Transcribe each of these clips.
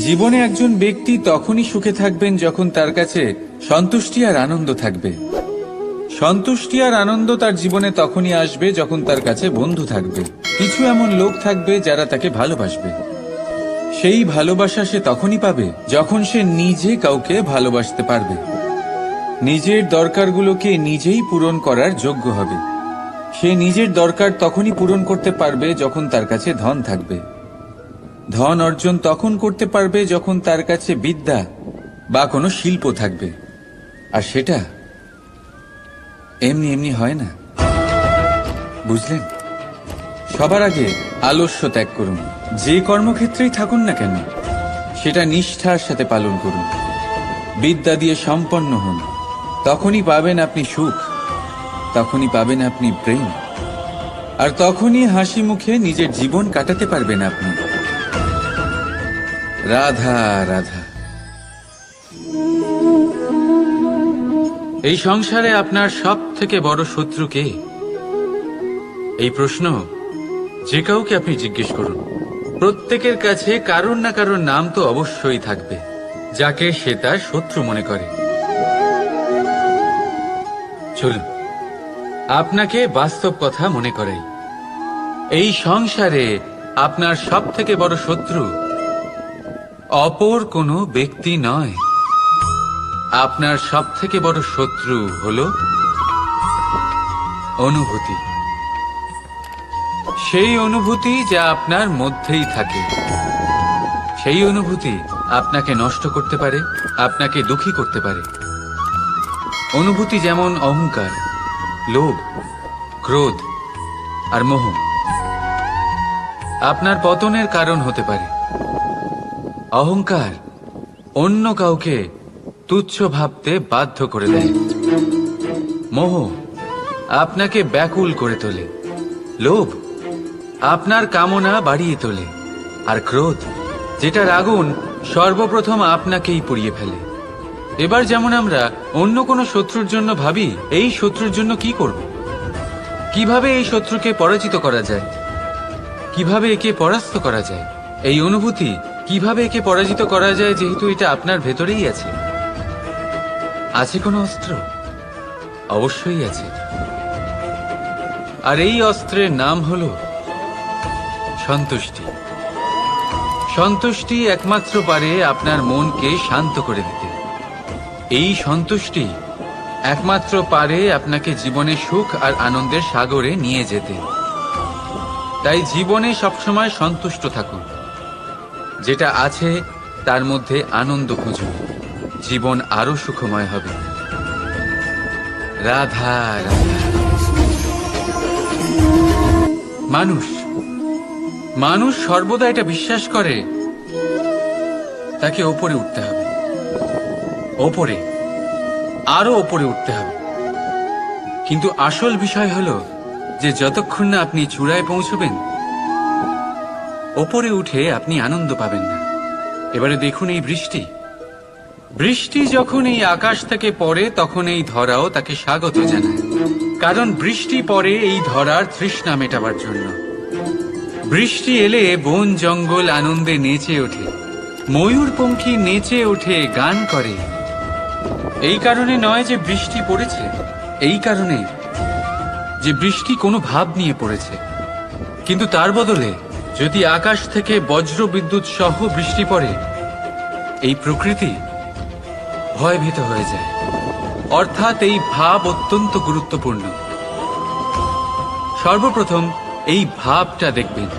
জীবনে একজন ব্যক্তি তখনই সুখে থাকবেন যখন তার কাছে সন্তুষ্টি আর আনন্দ থাকবে। সন্তুষ্টি আর আনন্দ তার জীবনে তখনই আসবে যখন তার কাছে বন্ধু থাকবে, কিছু এমন লোক থাকবে যারা তাকে ভালোবাসবে। সেই ভালোবাসা সে তখনই পাবে যখন সে নিজে কাউকে ভালোবাসতে পারবে, নিজের দরকারগুলোকে নিজেই পূরণ করার যোগ্য হবে। সে নিজের দরকার তখনই পূরণ করতে পারবে যখন তার কাছে ধন থাকবে। ধন অর্জন তখন করতে পারবে যখন তার কাছে বিদ্যা বা কোনো শিল্প থাকবে, আর সেটা এমনি এমনি হয় না, বুঝলেন? সবার আগে আলস্য ত্যাগ করুন। যে কর্মক্ষেত্রেই থাকুন না কেন সেটা নিষ্ঠার সাথে পালন করুন। বিদ্যা দিয়ে সম্পন্ন হন, তখনই পাবেন আপনি সুখ, তখনই পাবেন আপনি প্রেম, আর তখনই হাসি মুখে নিজের জীবন কাটাতে পারবেন আপনি। রাধা রাধা। এই সংসারে আপনার সব থেকে বড় শত্রু কে? এই প্রশ্ন যে কাউকে আপনি জিজ্ঞেস করুন, প্রত্যেকের কাছে কারোর না কারোর নাম তো অবশ্যই থাকবে যাকে সে তার শত্রু মনে করে। চলুন আপনাকে বাস্তব কথা মনে করাই। এই সংসারে আপনার সব থেকে বড় শত্রু অপর কোনো ব্যক্তি নয়, আপনার সব থেকে বড় শত্রু হলো অনুভূতি। সেই অনুভূতি যা আপনার মধ্যেই থাকে, সেই অনুভূতি আপনাকে নষ্ট করতে পারে, আপনাকে দুঃখী করতে পারে। অনুভূতি যেমন অহংকার, লোভ, ক্রোধ আর মোহ আপনার পতনের কারণ হতে পারে। অহংকার অন্য কাউকে তুচ্ছ ভাবতে বাধ্য করে দেয়। মোহ আপনাকে ব্যাকুল করে তোলে। লোভ আপনার কামনা বাড়িয়ে তোলে। আর ক্রোধ, যেটার আগুন সর্বপ্রথম আপনাকেই পুড়িয়ে ফেলে। এবার যেমন আমরা অন্য কোনো শত্রুর জন্য ভাবি, এই শত্রুর জন্য কি করব, কিভাবে এই শত্রুকে পরাজিত করা যায়, কিভাবে একে পরাস্ত করা যায়, এই অনুভূতি কিভাবে একে পরাজিত করা যায়, যেহেতু এটা আপনার ভেতরেই আছে। আছে কোনো অস্ত্র? অবশ্যই আছে। আর এই অস্ত্রের নাম হলো সন্তুষ্টি। সন্তুষ্টি একমাত্র পারে আপনার মনকে শান্ত করে দিতে। এই সন্তুষ্টি একমাত্র পারে আপনাকে জীবনে সুখ আর আনন্দের সাগরে নিয়ে যেতে। তাই জীবনে সবসময় সন্তুষ্ট থাকুন। যেটা আছে তার মধ্যে আনন্দ খুঁজুন, জীবন আরো সুখময় হবে। রাধা রাধা। মানুষ সর্বদা এটা বিশ্বাস করে তাকে ওপরে উঠতে হবে, ওপরে, আরো ওপরে উঠতে হবে। কিন্তু আসল বিষয় হলো যে যতক্ষণ না আপনি চূড়ায় পৌঁছবেন, ওপরে উঠে আপনি আনন্দ পাবেন না। এবারে দেখুন এই বৃষ্টি, বৃষ্টি যখন এই আকাশ থেকে পড়ে তখন এই ধরাও তাকে স্বাগত জানায়। কারণ বৃষ্টি পড়ে এই ধরার তৃষ্ণা মেটাবার জন্য। বৃষ্টি এলে বন জঙ্গল আনন্দে নেচে ওঠে, ময়ূরপঙ্খী নেচে ওঠে, গান করে। এই কারণে নয় যে বৃষ্টি পড়েছে, এই কারণে যে বৃষ্টি কোনো ভাব নিয়ে পড়েছে। কিন্তু তার বদলে যদি আকাশ থেকে বজ্র বিদ্যুৎ সহ বৃষ্টি পড়ে, এই প্রকৃতি ভয়ভীত হয়ে যায়। অর্থাৎ এই ভাব অত্যন্ত গুরুত্বপূর্ণ। সর্বপ্রথম এই ভাবটা দেখবেন,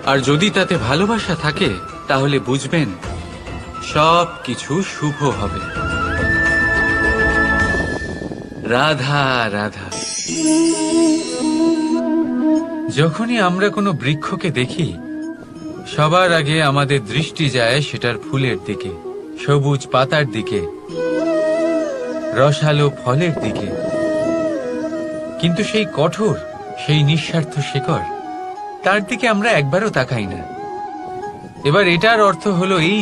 আর যদি তাতে ভালোবাসা থাকে তাহলে বুঝবেন সব কিছু শুভ হবে। রাধা রাধা। যখনই আমরা কোনো বৃক্ষকে দেখি, সবার আগে আমাদের দৃষ্টি যায় সেটার ফুলের দিকে, সবুজ পাতার দিকে, রসালো ফলের দিকে। কিন্তু সেই কঠোর, সেই নিঃস্বার্থ শিকড়, তার দিকে আমরা একবারও তাকাই না। এবার এটার অর্থ হলো এই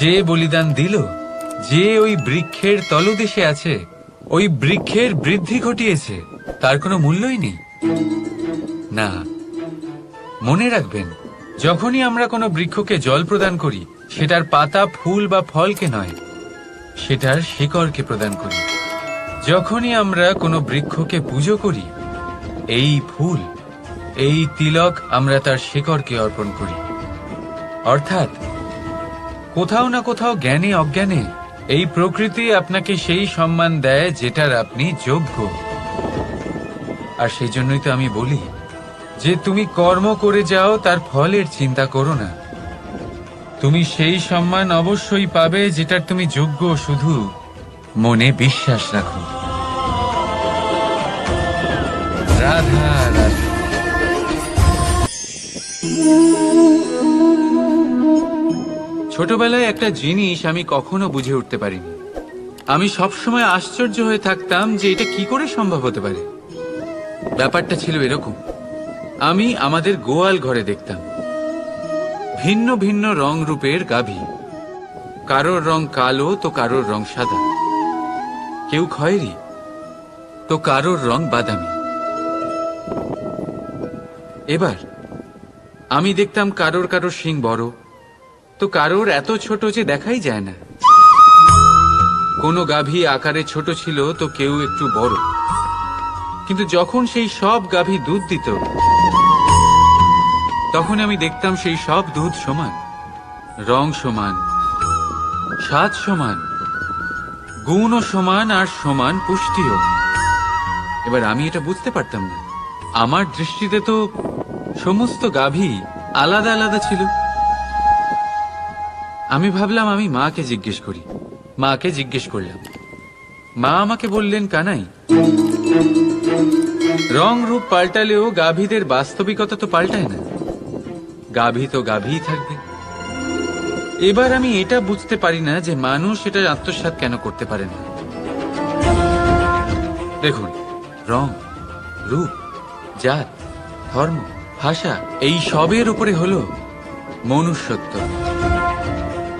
যে বলিদান দিল, যে ওই বৃক্ষের তলদেশে আছে, ওই বৃক্ষের বৃদ্ধি ঘটিয়েছে, তার কোনো মূল্যই নেই। না, মনে রাখবেন, যখনই আমরা কোনো বৃক্ষকে জল প্রদান করি, সেটার পাতা, ফুল বা ফলকে নয়, সেটার শিকড়কে প্রদান করি। যখনই আমরা কোনো বৃক্ষকে পুজো করি, এই ফুল, এই তিলক আমরা তার শিকড়কে অর্পণ করি। অর্থাৎ কোথাও না কোথাও জ্ঞানে অজ্ঞানে এই প্রকৃতি আপনাকে সেই সম্মান দেয় যেটার আপনি যোগ্য। আর সেই জন্যই তো আমি বলি যে তুমি কর্ম করে যাও, তার ফলের চিন্তা করো না। তুমি সেই সম্মান অবশ্যই পাবে যেটার তুমি যোগ্য, শুধু মনে বিশ্বাস রাখো। রাধা রাধা। ছোটবেলায় একটা জিনিস আমি কখনো বুঝে উঠতে পারিনি। আমি সবসময় আশ্চর্য হয়ে থাকতাম যে এটা কি করে সম্ভব হতে পারে। ব্যাপারটা ছিল এরকম, আমি আমাদের গোয়াল ঘরে দেখতাম ভিন্ন ভিন্ন রং রূপের গাভী। কারোর রং কালো তো কারোর রং সাদা, কেউ খয়েরি তো কারোর রং বাদামি। এবার আমি দেখতাম কারোর কারোর শিং বড় তো কারোর এত ছোট যে দেখাই যায় না। কোনো গাভী আকারে ছোট ছিল তো কেউ একটু বড়। কিন্তু যখন সেই সব গাভী দুধ দিত, তখন আমি দেখতাম সেই সব দুধ সমান, রং সমান, স্বাদ সমান, গুণও সমান, আর সমান পুষ্টিও। এবার আমি এটা বুঝতে পারতাম না। আমার দৃষ্টিতে তো সমস্ত গাভী আলাদা আলাদা ছিল। আমি ভাবলাম আমি মাকে জিজ্ঞেস করি। মাকে জিজ্ঞেস করলাম। মা আমাকে বললেন, কানাই, রং রূপ পাল্টালেও গাভীদের বাস্তবিকতা তো পাল্টায় না। গাভী তো গাভীই থাকবে। এবার আমি এটা বুঝতে পারি না যে মানুষ এটা আত্মসাৎ কেন করতে পারে না। দেখুন, রং, রূপ, জাত, ধর্ম, ভাষা, এই সবের উপরে হলো মনুষ্যত্ব।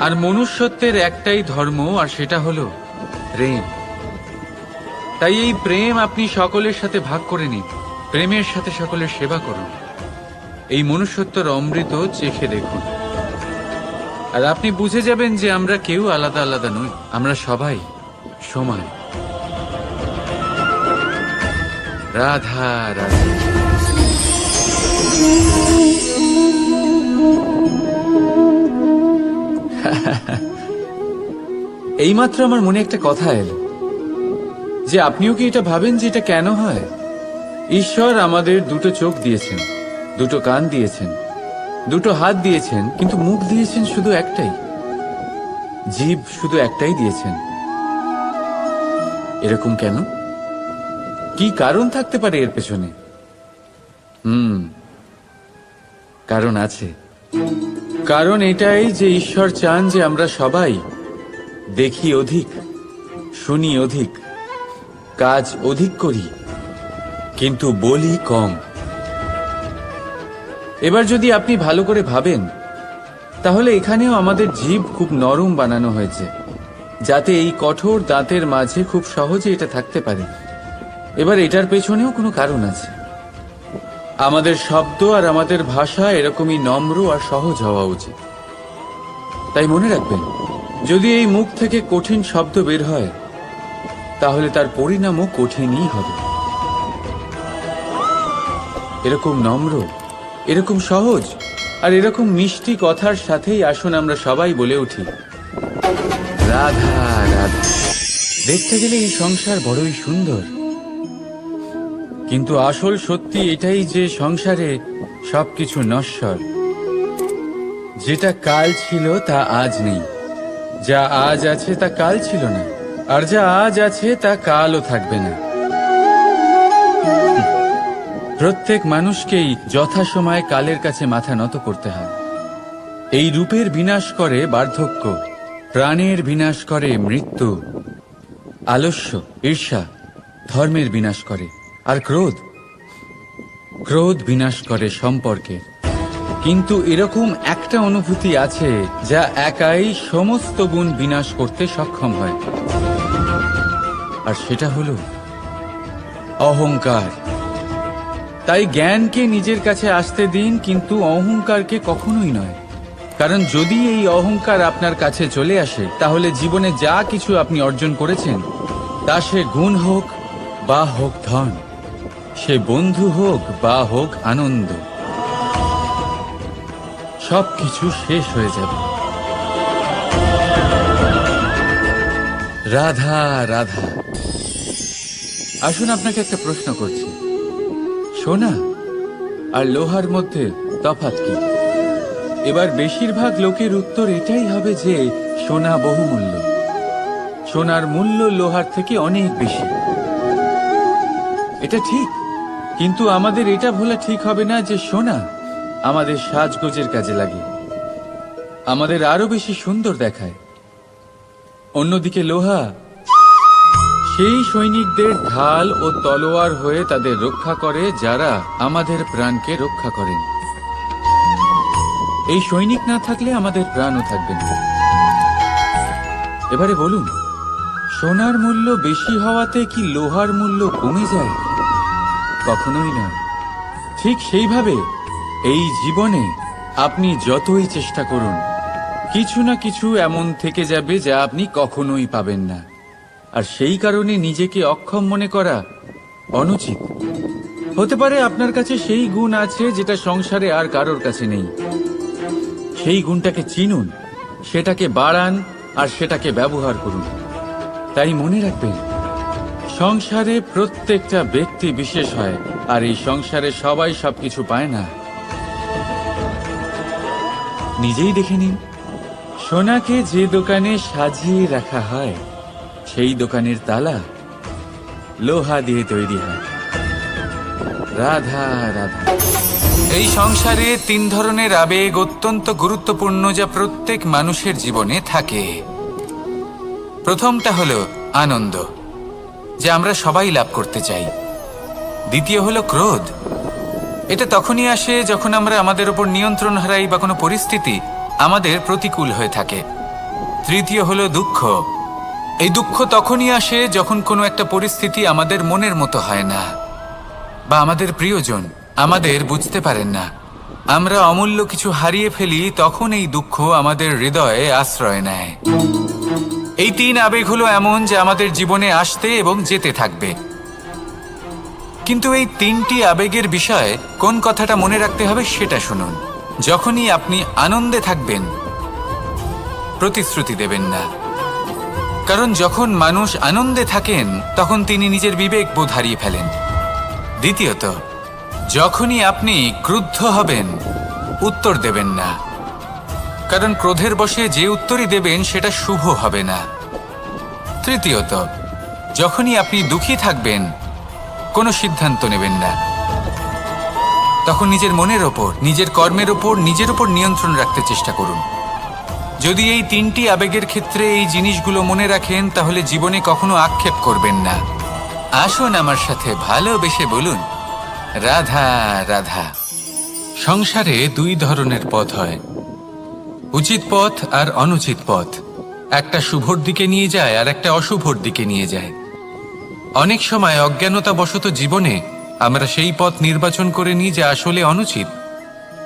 আর মনুষ্যত্বের একটাই ধর্ম, আর সেটা হলো প্রেম। তাই এই প্রেম আপনি সকলের সাথে ভাগ করে নিন, প্রেমের সাথে সকলের সেবা করুন। এই মনুষ্যত্বের অমৃত চেখে দেখুন, আর আপনি বুঝে যাবেন যে আমরা কেউ আলাদা আলাদা নই, আমরা সবাই সমান। রাধা রাধা। এইমাত্র আমার মনে একটা কথা এলো যে আপনিও কি এটা ভাবেন যে এটা কেন হয়? ঈশ্বর আমাদের দুটো চোখ দিয়েছেন, দুটো কান দিয়েছেন, দুটো হাত দিয়েছেন, কিন্তু মুখ দিয়েছেন শুধু একটাই, জিভ শুধু একটাই দিয়েছেন। এরকম কেন? কি কারণ থাকতে পারে এর পেছনে? কারণ আছে। কারণ এটাই যে ঈশ্বর চান যে আমরা সবাই দেখি অধিক, শুনি অধিক, কাজ অধিক করি, কিন্তু বলি কম। এবার যদি আপনি ভালো করে ভাবেন, তাহলে এখানেও আমাদের জিভ খুব নরম বানানো হয়েছে, যাতে এই কঠোর দাঁতের মাঝে খুব সহজে এটা থাকতে পারে। এবার এটার পেছনেও কোনো কারণ আছে। আমাদের শব্দ আর আমাদের ভাষা এরকমই নম্র আর সহজ হওয়া উচিত। তাই মনে রাখবেন, যদি এই মুখ থেকে কঠিন শব্দ বের হয়, তাহলে তার পরিণামও কঠিনই হবে। এরকম নম্র, এরকম সহজ আর এরকম মিষ্টি কথার সাথেই আসুন আমরা সবাই বলে উঠি, রাধা রাধা। দেখতে গেলে এই সংসার বড়ই সুন্দর, কিন্তু আসল সত্যি এটাই যে সংসারে সবকিছু নশ্বর। যেটা কাল ছিল তা আজ নেই, যা আজ আছে তা কাল ছিল না, আর যা আজ আছে তা কালও থাকবে না। প্রত্যেক মানুষকেই যথাসময়ে কালের কাছে মাথা নত করতে হয়। এই রূপের বিনাশ করে বার্ধক্য, প্রাণের বিনাশ করে মৃত্যু, আলস্য, ঈর্ষা ধর্মের বিনাশ করে, আর ক্রোধ, ক্রোধ বিনাশ করে সম্পর্কের। কিন্তু এরকম একটা অনুভূতি আছে যা একাই সমস্ত গুণ বিনাশ করতে সক্ষম হয়, আর সেটা হলো অহংকার। তাই জ্ঞানকে নিজের কাছে আসতে দিন, কিন্তু অহংকারকে কখনোই নয়। কারণ যদি এই অহংকার আপনার কাছে চলে আসে, তাহলে জীবনে যা কিছু আপনি অর্জন করেছেন, তা সে গুণ হোক বা হোক ধন, সে বন্ধু হোক বা হোক আনন্দ, সবকিছু শেষ হয়ে যাবে। রাধা রাধা। আসুন আপনাকে একটা প্রশ্ন করছি, সোনা আর লোহার মধ্যে তফাৎ কি? এবার বেশিরভাগ লোকের উত্তর এটাই হবে যে সোনা বহুমূল্য, সোনার মূল্য লোহার থেকে অনেক বেশি। এটা ঠিক, কিন্তু আমাদের এটা ভোলা ঠিক হবে না যে সোনা আমাদের সাজগোজের কাজে লাগে, আমাদের আরো বেশি সুন্দর দেখায়। অন্যদিকে লোহা সেই সৈনিকদের ঢাল ও তলোয়ার হয়ে তাদের রক্ষা করে যারা আমাদের প্রাণকে রক্ষা করেন। এই সৈনিক না থাকলে আমাদের প্রাণও থাকবে না। এবারে বলুন, সোনার মূল্য বেশি হওয়াতে কি লোহার মূল্য কমে যায়? কখনোই নয়। ঠিক সেইভাবে এই জীবনে আপনি যতই চেষ্টা করুন, কিছু না কিছু এমন থেকে যাবে যা আপনি কখনোই পাবেন না, আর সেই কারণে নিজেকে অক্ষম মনে করা অনুচিত। হতে পারে আপনার কাছে সেই গুণ আছে যেটা সংসারে আর কারোর কাছে নেই। সেই গুণটাকে চিনুন, সেটাকে বাড়ান আর সেটাকে ব্যবহার করুন। তাই মনে রাখবেন, সংসারে প্রত্যেকটা ব্যক্তি বিশেষ হয়, আর এই সংসারে সবাই সবকিছু পায় না। নিজেই দেখে নিন, সোনাকে যে দোকানে সাজিয়ে রাখা হয়, সেই দোকানের তালা লোহা দিয়ে তৈরি হয়। রাধা রাধা। এই সংসারে 3 ধরনের আবেগ অত্যন্ত গুরুত্বপূর্ণ, যা প্রত্যেক মানুষের জীবনে থাকে। প্রথমটা হলো আনন্দ, যা আমরা সবাই লাভ করতে চাই। দ্বিতীয় হলো ক্রোধ, এটা তখনই আসে যখন আমরা আমাদের উপর নিয়ন্ত্রণ হারাই বা কোনো পরিস্থিতি আমাদের প্রতিকূল হয়ে থাকে। তৃতীয় হলো দুঃখ, এই দুঃখ তখনই আসে যখন কোনো একটা পরিস্থিতি আমাদের মনের মতো হয় না, বা আমাদের প্রিয়জন আমাদের বুঝতে পারেন না, আমরা অমূল্য কিছু হারিয়ে ফেলি, তখন এই দুঃখ আমাদের হৃদয়ে আশ্রয় নেয়। এই 3 আবেগ হলো এমন যে আমাদের জীবনে আসতে এবং যেতে থাকবে। কিন্তু এই 3টি আবেগের বিষয়ে কোন কথাটা মনে রাখতে হবে সেটা শুনুন। যখনই আপনি আনন্দে থাকবেন, প্রতিশ্রুতি দেবেন না, কারণ যখন মানুষ আনন্দে থাকেন তখন তিনি নিজের বিবেক বোধ হারিয়ে ফেলেন। দ্বিতীয়ত, যখনই আপনি ক্রুদ্ধ হবেন, উত্তর দেবেন না, কারণ ক্রোধের বশে যে উত্তরই দেবেন সেটা শুভ হবে না। তৃতীয়ত, যখনই আপনি দুঃখী থাকবেন, কোনো সিদ্ধান্ত নেবেন না, তখন নিজের মনের ওপর, নিজের কর্মের ওপর, নিজের ওপর নিয়ন্ত্রণ রাখতে চেষ্টা করুন। যদি এই 3টি আবেগের ক্ষেত্রে এই জিনিসগুলো মনে রাখেন, তাহলে জীবনে কখনো আক্ষেপ করবেন না। আসুন আমার সাথে ভালোবেসে বলুন, রাধা রাধা। সংসারে 2 ধরনের পথ হয়, উচিত পথ আর অনুচিত পথ। একটা শুভর দিকে নিয়ে যায় আর একটা অশুভর দিকে নিয়ে যায়। অনেক সময় অজ্ঞানতাবশত জীবনে আমরা সেই পথ নির্বাচন করে নিই যা আসলে অনুচিত,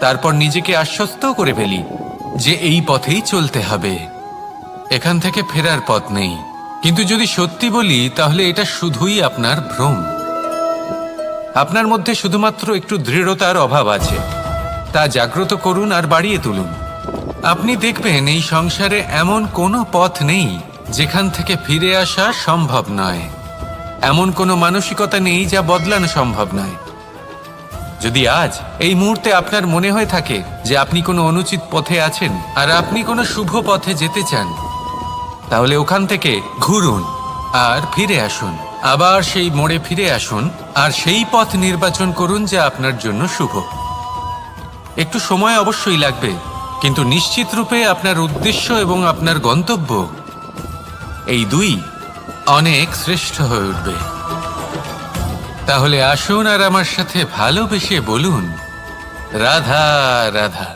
তারপর নিজেকে আশ্বস্ত করে ফেলি যে এই পথেই চলতে হবে, এখান থেকে ফেরার পথ নেই। কিন্তু যদি সত্যি বলি, তাহলে এটা শুধুই আপনার ভ্রম। আপনার মধ্যে শুধুমাত্র একটু দৃঢ়তার অভাব আছে, তা জাগ্রত করুন আর বাড়িয়ে তুলুন। আপনি দেখবেন এই সংসারে এমন কোনো পথ নেই যেখান থেকে ফিরে আসা সম্ভব নয়, এমন কোনো মানসিকতা নেই যা বদলানো সম্ভব নয়। যদি আজ এই মুহূর্তে আপনার মনে হয়ে থাকে যে আপনি কোনো অনুচিত পথে আছেন আর আপনি কোনো শুভ পথে যেতে চান, তাহলে ওখান থেকে ঘুরুন আর ফিরে আসুন, আবার সেই মোড়ে ফিরে আসুন আর সেই পথ নির্বাচন করুন যা আপনার জন্য শুভ। একটু সময় অবশ্যই লাগবে, কিন্তু নিশ্চিত রূপে আপনার উদ্দেশ্য এবং আপনার গন্তব্য এই 2 অনেক শ্রেষ্ঠ হয়ে উঠবে। তাহলে আসুন আর আমার সাথে ভালোবেসে বলুন, রাধা রাধা।